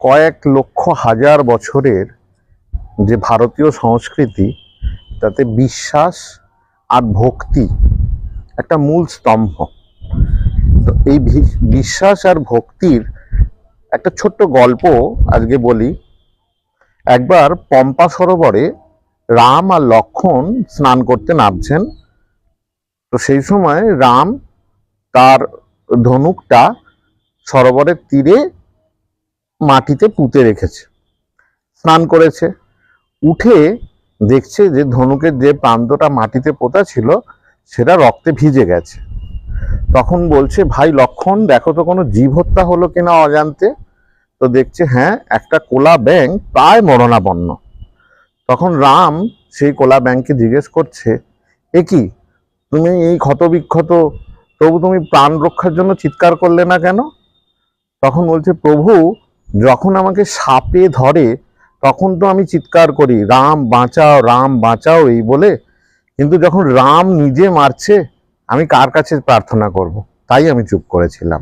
কয়েক লক্ষ হাজার বছরের যে ভারতীয় সংস্কৃতি, তাতে বিশ্বাস আর ভক্তি একটা মূল স্তম্ভ। তো এই বিশ্বাস আর ভক্তির একটা ছোট্ট গল্প আজকে বলি। একবার পম্পা সরোবরে রাম আর লক্ষ্মণ স্নান করতে নামছেন। তো সেই সময় রাম তার ধনুকটা সরোবরের তীরে মাটিতে পুঁতে রেখেছে, স্নান করেছে। উঠে দেখছে যে ধনুকের যে প্রান্তটা মাটিতে পোতা ছিল সেটা রক্তে ভিজে গেছে। তখন বলছে, ভাই লক্ষ্মণ, দেখো তো কোনো জীব হত্যা হলো কিনা অজান্তে। তো দেখছে হ্যাঁ, একটা কোলা ব্যাঙ প্রায় মরণাপন্ন। তখন রাম সেই কোলা ব্যাঙকে জিজ্ঞেস করছে, এ কি, তুমি এই ক্ষতবিক্ষত, তবু তুমি প্রাণ রক্ষার জন্য চিৎকার করলে না কেন? তখন বলছে, প্রভু, যখন আমাকে সাপে ধরে তখন তো আমি চিৎকার করি, রাম বাঁচাও, রাম বাঁচাও এই বলে। কিন্তু যখন রাম নিজে মারছে, আমি কার কাছে প্রার্থনা করব? তাই আমি চুপ করেছিলাম।